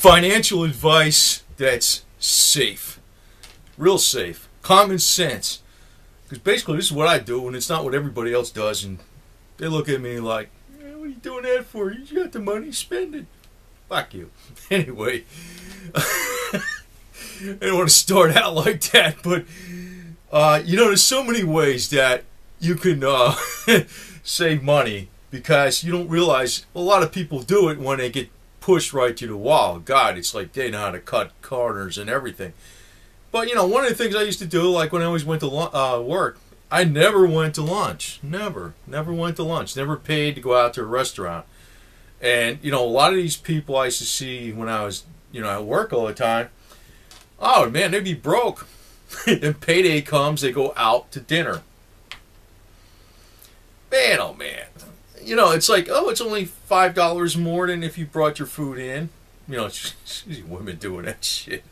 Financial advice that's safe. Real safe. Common sense. Because basically this is what I do, and it's not what everybody else does. And they look at me like, what are you doing that for? You got the money, spend it. Fuck you. Anyway, I don't want to start out like that, but there's so many ways that you can save money, because you don't realize a lot of people do it when they get pushed right to the wall. God, it's like they know how to cut corners and everything. But one of the things I used to do, like when I always went to work, I never went to lunch. Never went to lunch. Never paid to go out to a restaurant. And a lot of these people I used to see when I was at work all the time. Oh man, they'd be broke. Then payday comes, they go out to dinner. Man, oh man. It's like, oh, it's only $5 more than if you brought your food in. Women doing that shit.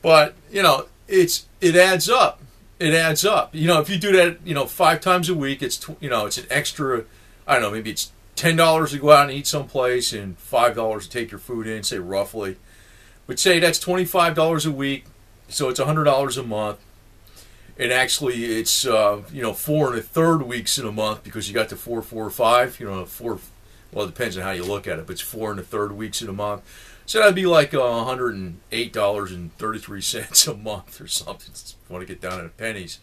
But, it adds up. It adds up. If you do that, 5 times a week, it's an extra, I don't know, maybe it's $10 to go out and eat someplace and $5 to take your food in, say roughly. But say that's $25 a week, so it's $100 a month. And actually, it's 4 1/3 weeks in a month, because you got the 4, 4, 5. 4. Well, it depends on how you look at it, but it's 4 1/3 weeks in a month. So that'd be like $108.33 a month or something. If you want to get down to the pennies.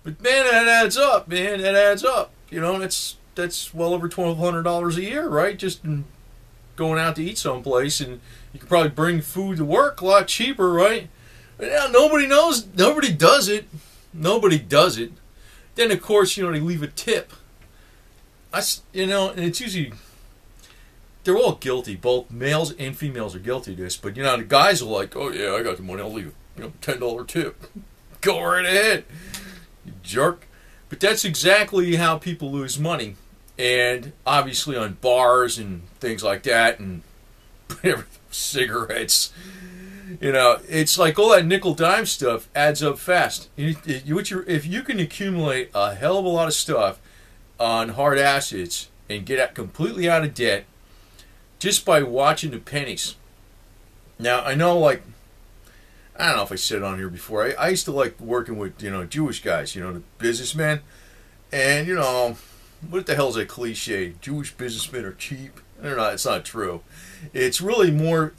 But man, that adds up, man. That adds up. That's well over $1,200 a year, right? Just in going out to eat someplace, and you could probably bring food to work a lot cheaper, right? But now nobody knows. Nobody does it. Nobody does it. Then of course, they leave a tip. And it's usually, they're all guilty. Both males and females are guilty of this. But the guys are like, oh yeah, I got the money. I'll leave $10 tip. Go right ahead, you jerk. But that's exactly how people lose money. And obviously on bars and things like that, and cigarettes. It's like all that nickel dime stuff adds up fast. If you can accumulate a hell of a lot of stuff on hard assets and get completely out of debt just by watching the pennies. Now, I know, I don't know if I said it on here before. I used to like working with, Jewish guys, the businessmen. And, what the hell is that cliche? Jewish businessmen are cheap? It's not true. It's really more,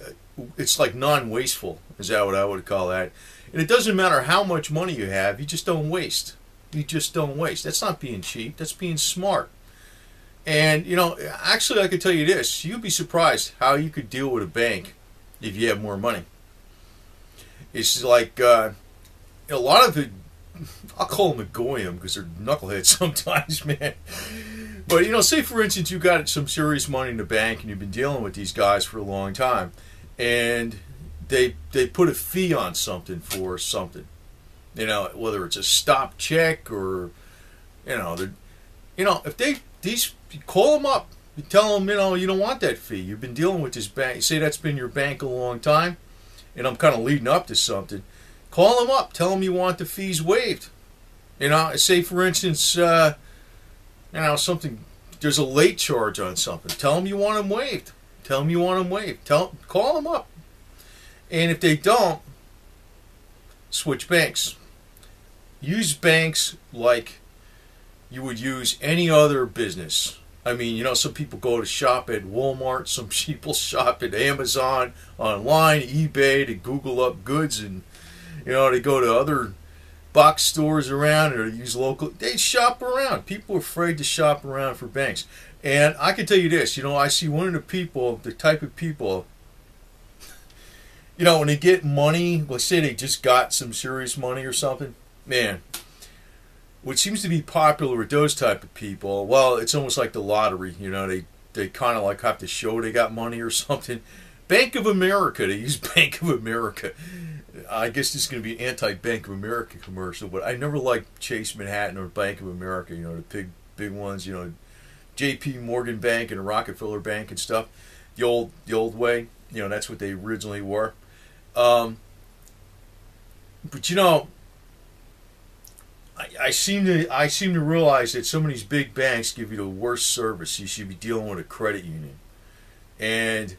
it's like non-wasteful, is that what I would call that. And it doesn't matter how much money you have, you just don't waste. You just don't waste. That's not being cheap, that's being smart. And, actually I could tell you this, you'd be surprised how you could deal with a bank if you have more money. It's like, a lot of it, I'll call them a goyim because they're knuckleheads sometimes, man. But, say for instance you got some serious money in the bank and you've been dealing with these guys for a long time. And they put a fee on something for something, whether it's a stop check or, if you call them up, you tell them, you don't want that fee. You've been dealing with this bank. You say that's been your bank a long time, and I'm kind of leading up to something. Call them up, tell them you want the fees waived. Say for instance, something. There's a late charge on something. Tell them you want them waived. Tell them you want them waived. Call them up. And if they don't, switch banks. Use banks like you would use any other business. I mean, some people go to shop at Walmart. Some people shop at Amazon, online, eBay, to Google up goods. And, they go to other box stores around, or use local. They shop around. People are afraid to shop around for banks. And I can tell you this, I see one of the type of people, when they get money, let's say they just got some serious money or something, man, what seems to be popular with those type of people, well, it's almost like the lottery, they kind of like have to show they got money or something. Bank of America, they use Bank of America. I guess this is going to be anti-Bank of America commercial, but I never liked Chase Manhattan or Bank of America, the big ones, J.P. Morgan Bank and Rockefeller Bank and stuff, the old way, that's what they originally were. But I seem to realize that some of these big banks give you the worst service. You should be dealing with a credit union, and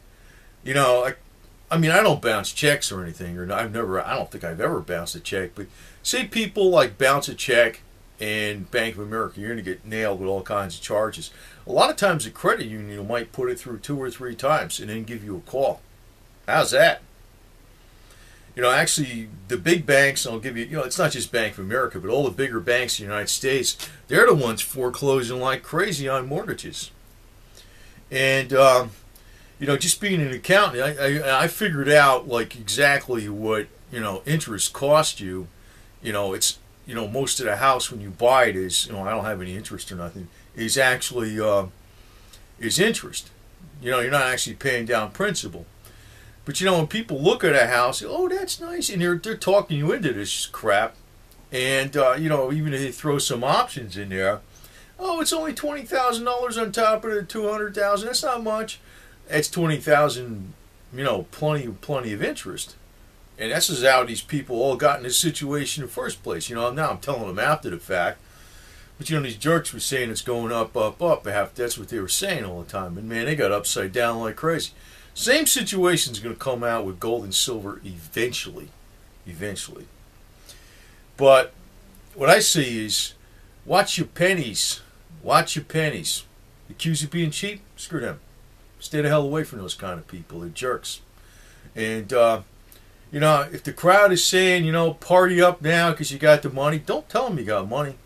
I mean, I don't bounce checks or anything, or I don't think I've ever bounced a check. But say people like bounce a check in Bank of America, you're going to get nailed with all kinds of charges. A lot of times, a credit union might put it through 2 or 3 times and then give you a call. How's that? You know, actually, the big banks, I'll give you, you know, it's not just Bank of America, but all the bigger banks in the United States, they're the ones foreclosing like crazy on mortgages. And, you know, just being an accountant, I figured out, like, exactly what, you know, interest cost you. You know, it's, you know, most of the house when you buy it is, you know, I don't have any interest or nothing, is actually, is interest. You know, you're not actually paying down principal. But, you know, when people look at a house, oh, that's nice, and they're talking you into this crap. And, you know, even if they throw some options in there, oh, it's only $20,000 on top of the $200,000. That's not much. That's $20,000, you know, plenty of interest. And that's just how these people all got in this situation in the first place. You know, now I'm telling them after the fact. But, you know, these jerks were saying it's going up, up, up. That's what they were saying all the time. And, man, they got upside down like crazy. Same situation is going to come out with gold and silver eventually. Eventually. But what I see is, watch your pennies. Watch your pennies. Accused of being cheap? Screw them. Stay the hell away from those kind of people. They're jerks. And, you know, if the crowd is saying, you know, party up now because you got the money, don't tell them you got money.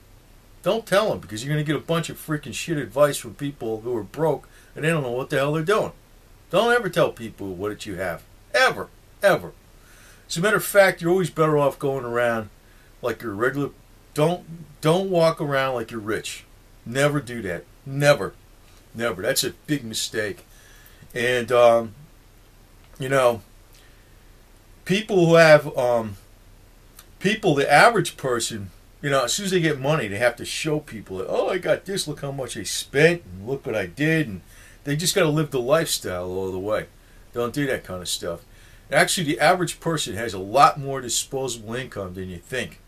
Don't tell them, because you're going to get a bunch of freaking shit advice from people who are broke and they don't know what the hell they're doing. Don't ever tell people what you have. Ever. Ever. As a matter of fact, you're always better off going around like you're regular. Don't walk around like you're rich. Never do that. Never. Never. That's a big mistake. And, you know, people who have, the average person, you know, as soon as they get money, they have to show people that, oh, I got this, look how much I spent, and look what I did, and they just got to live the lifestyle all the way. Don't do that kind of stuff. Actually, the average person has a lot more disposable income than you think.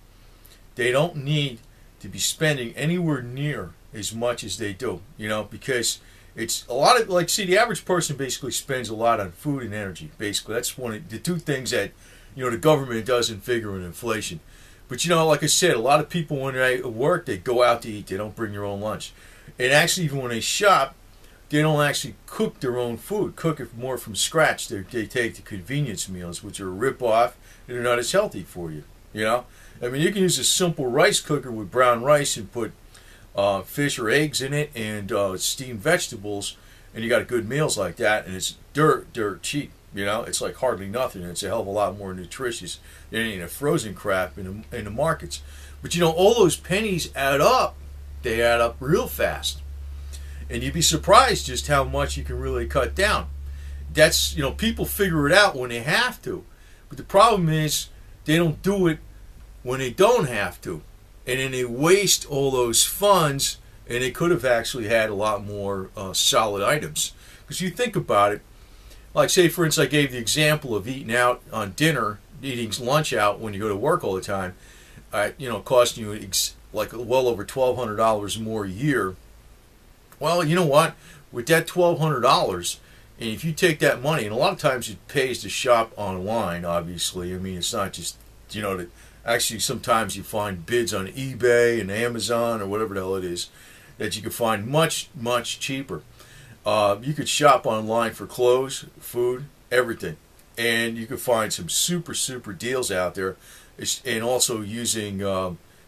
They don't need to be spending anywhere near as much as they do, you know, because it's a lot of, like, see, the average person basically spends a lot on food and energy, basically. That's one of the 2 things that, you know, the government doesn't figure in inflation. But, you know, like I said, a lot of people, when they work, they go out to eat. They don't bring their own lunch. And actually, even when they shop, they don't actually cook their own food, cook it more from scratch. They take the convenience meals, which are a rip-off, and they're not as healthy for you, you know? I mean, you can use a simple rice cooker with brown rice and put fish or eggs in it and steamed vegetables, and you got good meals like that, and it's dirt cheap, you know? It's like hardly nothing, and it's a hell of a lot more nutritious than any of the frozen crap in the markets. But, you know, all those pennies add up. They add up real fast. And you'd be surprised just how much you can really cut down. That's, you know, people figure it out when they have to. But the problem is they don't do it when they don't have to. And then they waste all those funds, and they could have actually had a lot more solid items. Because you think about it, like, say, for instance, I gave the example of eating out on dinner, eating lunch out when you go to work all the time, you know, costing you like well over $1,200 more a year. Well, you know what? With that $1,200, and if you take that money, and a lot of times it pays to shop online, obviously. I mean, it's not just, you know, that actually sometimes you find bids on eBay and Amazon or whatever the hell it is that you can find much, much cheaper. You could shop online for clothes, food, everything. And you could find some super, super deals out there. And also using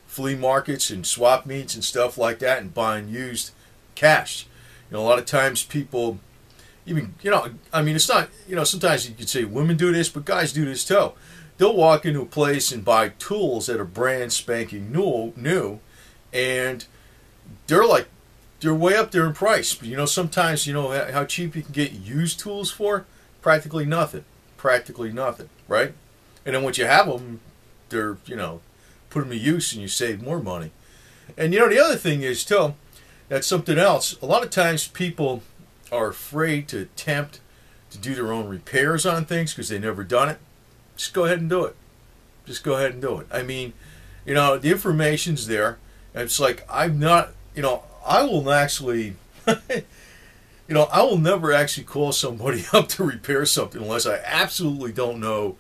flea markets and swap meets and stuff like that, and buying used cash. You know, a lot of times people, even, you know, I mean, it's not, you know, sometimes you could say women do this, but guys do this too. They'll walk into a place and buy tools that are brand spanking new, and they're way up there in price. But, you know, sometimes, you know, how cheap you can get used tools for? Practically nothing. Practically nothing, right? And then once you have them, they're, you know, put them to use and you save more money. And, you know, the other thing is, too, that's something else. A lot of times people are afraid to attempt to do their own repairs on things because they've never done it. Just go ahead and do it. Just go ahead and do it. I mean, you know, the information's there. And it's like, I'm not, you know, I will actually, I will never actually call somebody up to repair something unless I absolutely don't know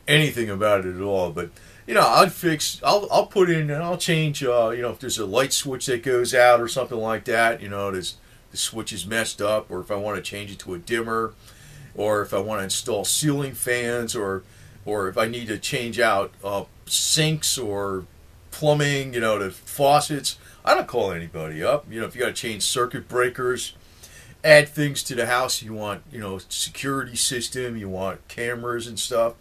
anything about it at all. But I'll put in and I'll change. If there's a light switch that goes out or something like that, the switch is messed up, or if I want to change it to a dimmer, or if I want to install ceiling fans, or if I need to change out sinks or plumbing, the faucets. I don't call anybody up. If you got to change circuit breakers, add things to the house, you want, security system, you want cameras and stuff.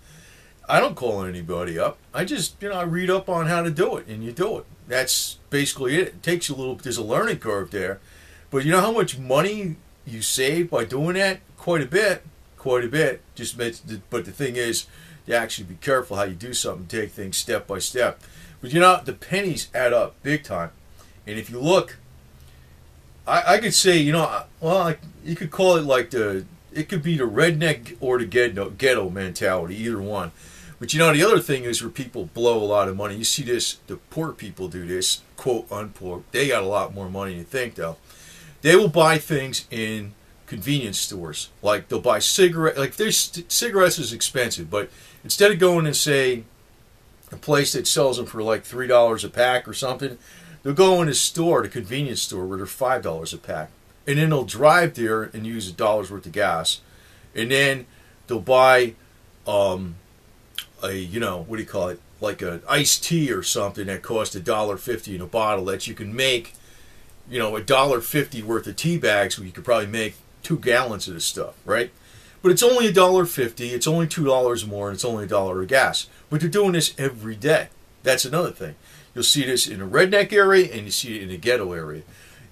I don't call anybody up. I just, I read up on how to do it, and you do it. That's basically it. It takes there's a learning curve there. But you know how much money you save by doing that? Quite a bit. Quite a bit. But the thing is, you actually be careful how you do something, take things step by step. But the pennies add up big time. And if you look, I could say, you could call it like it could be the redneck or the ghetto mentality, either one. But the other thing is where people blow a lot of money. You see this, the poor people do this, quote unquote. They got a lot more money than you think, though. They will buy things in convenience stores. Like they'll buy cigarettes. Like cigarettes is expensive, but instead of going and say a place that sells them for like $3 a pack or something, they'll go in a store, the convenience store, where they're $5 a pack. And then they'll drive there and use $1 worth of gas. And then they'll buy what do you call it? Like an iced tea or something that costs $1.50 in a bottle that you can make, $1.50 worth of tea bags where you could probably make 2 gallons of this stuff, right? But it's only $1.50, it's only $2 more, and it's only $1 of gas. But they're doing this every day. That's another thing. You'll see this in a redneck area and you see it in a ghetto area.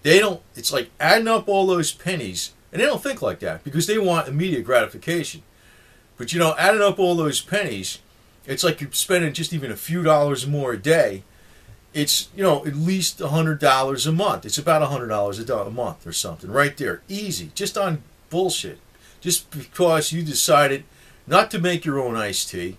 It's like adding up all those pennies, and they don't think like that because they want immediate gratification. But adding up all those pennies, it's like you're spending just even a few dollars more a day. It's, at least $100 a month. It's about $100 a month or something right there. Easy. Just on bullshit. Just because you decided not to make your own iced tea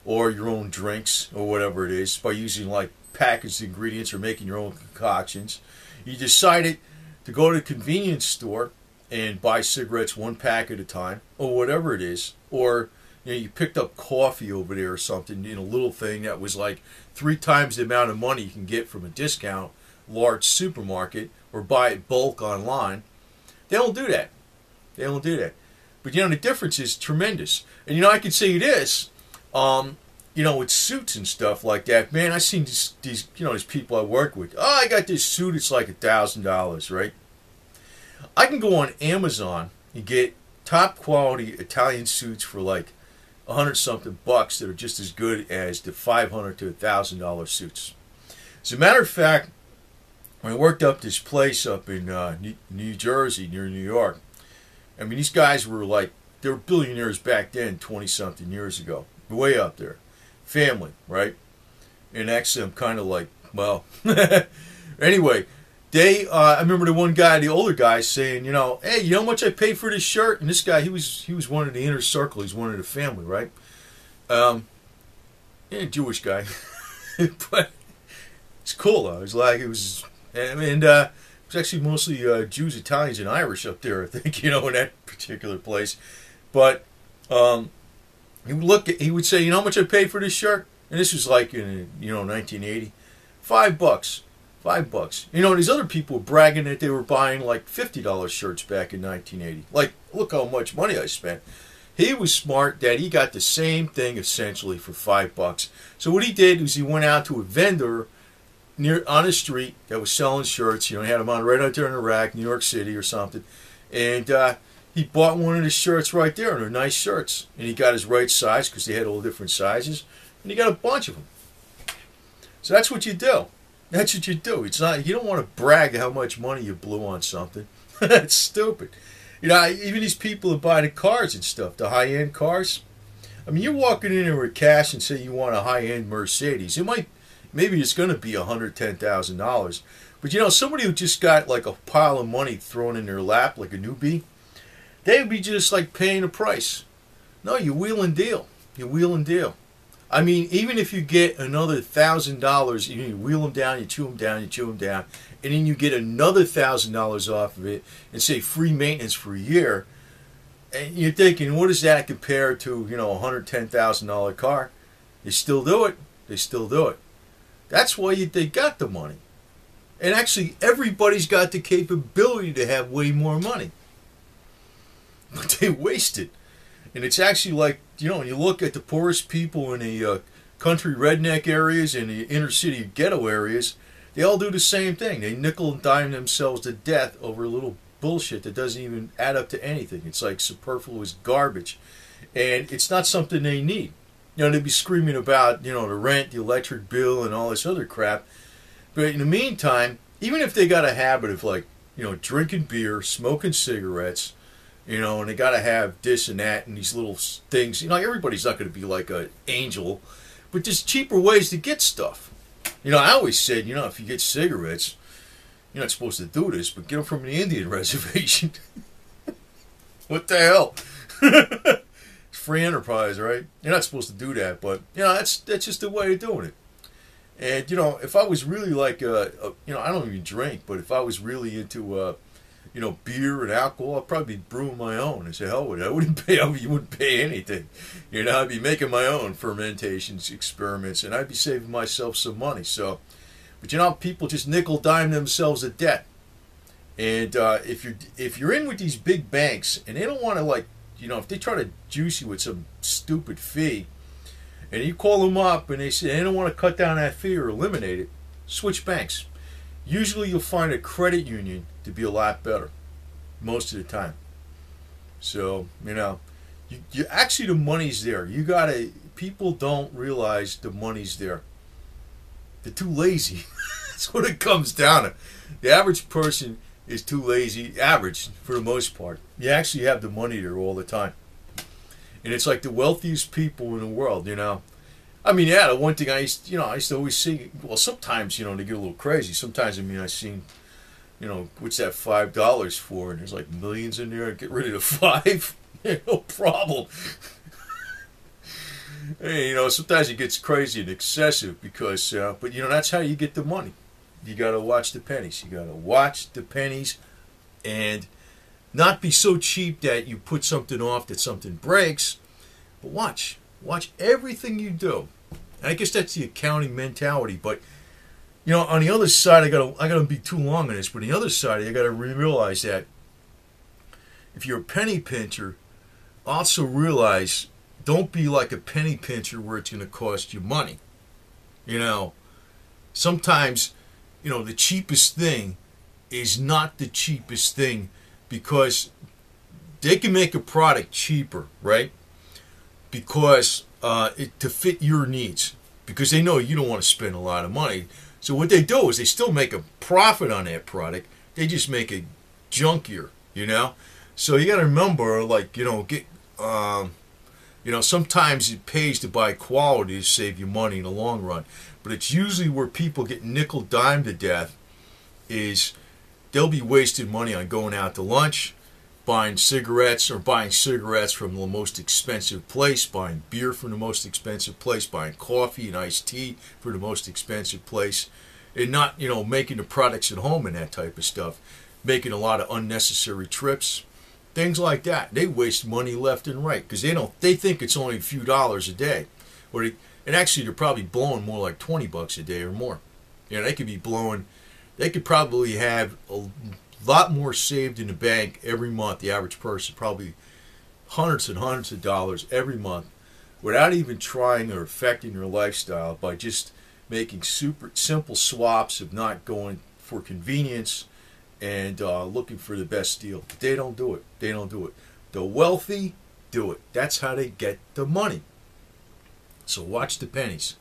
or your own drinks or whatever it is by using like packaged ingredients or making your own concoctions. You decided to go to the convenience store and buy cigarettes 1 pack at a time or whatever it is. Or you picked up coffee over there or something in a little thing that was like 3 times the amount of money you can get from a discount large supermarket or buy it bulk online. They don't do that. They don't do that. But the difference is tremendous. And I could say this, with suits and stuff like that. Man, I've seen these people I work with. Oh, I got this suit. It's like $1,000, right? I can go on Amazon and get top quality Italian suits for like $100-something bucks that are just as good as the $500 to $1,000 suits. As a matter of fact, when I worked up this place up in New Jersey near New York, I mean, these guys were like, they were billionaires back then, 20-something years ago. Way up there. Family, right? And actually, I'm kind of like, well, anyway, I remember the one guy, the older guy, saying, hey, you know how much I paid for this shirt? And this guy, he was one of the inner circle. He's one of the family, right? Jewish guy, but it's cool though. It was actually mostly Jews, Italians, and Irish up there, I think, in that particular place. But he would say, you know how much I paid for this shirt? And this was like in 1980, $5. $5. These other people were bragging that they were buying like $50 shirts back in 1980. Like, look how much money I spent. He was smart that he got the same thing essentially for $5. So what he did was he went out to a vendor on the street that was selling shirts. He had them on right out there in the rack, New York City or something. And he bought one of the shirts right there, and they're nice shirts. And he got his right size because they had all different sizes. And he got a bunch of them. So that's what you do. That's what you do. It's not, you don't want to brag how much money you blew on something. That's stupid. Even these people who buy the cars and stuff, the high-end cars. I mean, you're walking in there with cash and say you want a high-end Mercedes. Maybe it's going to be $110,000. But somebody who just got like a pile of money thrown in their lap, like a newbie, they would be just like paying a price. No, you wheel and deal. You wheel and deal. I mean, even if you get another $1,000, you wheel them down, you chew them down, you chew them down, and then you get another $1,000 off of it, and say free maintenance for a year, and you're thinking, what does that compare to, a $110,000 car? They still do it. They still do it. That's why they got the money. And actually, everybody's got the capability to have way more money. But they waste it. And it's actually like, when you look at the poorest people in the country redneck areas and the inner city ghetto areas, they all do the same thing. They nickel and dime themselves to death over a little bullshit that doesn't even add up to anything. It's like superfluous garbage. And it's not something they need. They'd be screaming about, the rent, the electric bill, and all this other crap. But in the meantime, even if they got a habit of, like, drinking beer, smoking cigarettes, and they got to have this and that and these little things. Everybody's not going to be like an angel, but there's cheaper ways to get stuff. I always said, if you get cigarettes, you're not supposed to do this, but get them from the Indian reservation. What the hell? It's free enterprise, right? You're not supposed to do that, but, that's just the way of doing it. And, if I was really like, I don't even drink, but if I was really into, beer and alcohol, I'd probably be brewing my own. I say, hell with it. You wouldn't pay anything. I'd be making my own fermentations, experiments, and I'd be saving myself some money. So, but people just nickel dime themselves to debt. And if you're in with these big banks and they don't want to, like, if they try to juice you with some stupid fee, and you call them up and they say they don't want to cut down that fee or eliminate it, switch banks. Usually you'll find a credit union to be a lot better most of the time. So, you actually, the money's there. People don't realize the money's there. They're too lazy. That's what it comes down to. The average person is too lazy, average for the most part. You actually have the money there all the time. And it's like the wealthiest people in the world, I mean, the one thing I used to always see, well, sometimes, they get a little crazy. Sometimes, I've seen, what's that $5 for? And there's like millions in there. Get rid of the $5. No problem. Hey, sometimes it gets crazy and excessive because, but, that's how you get the money. You got to watch the pennies. You got to watch the pennies and not be so cheap that you put something off that something breaks, but watch everything you do. And I guess that's the accounting mentality. But on the other side, I gotta be too long on this. But on the other side, I gotta realize that if you're a penny pincher, also realize don't be like a penny pincher where it's gonna cost you money. Sometimes the cheapest thing is not the cheapest thing. Because they can make a product cheaper, right? Because to fit your needs. Because they know you don't want to spend a lot of money. So what they do is they still make a profit on that product. They just make it junkier, So you got to remember, like, sometimes it pays to buy quality to save you money in the long run. But it's usually where people get nickel-dimed to death is they'll be wasting money on going out to lunch, buying cigarettes from the most expensive place, buying beer from the most expensive place, buying coffee and iced tea for the most expensive place, and not, making the products at home and that type of stuff, making a lot of unnecessary trips, things like that. They waste money left and right because they think it's only a few dollars a day, and actually they're probably blowing more like $20 a day or more. They could probably have a lot more saved in the bank every month, the average person, probably hundreds and hundreds of dollars every month, without even trying or affecting their lifestyle by just making super simple swaps of not going for convenience and looking for the best deal. But they don't do it. They don't do it. The wealthy do it. That's how they get the money. So watch the pennies.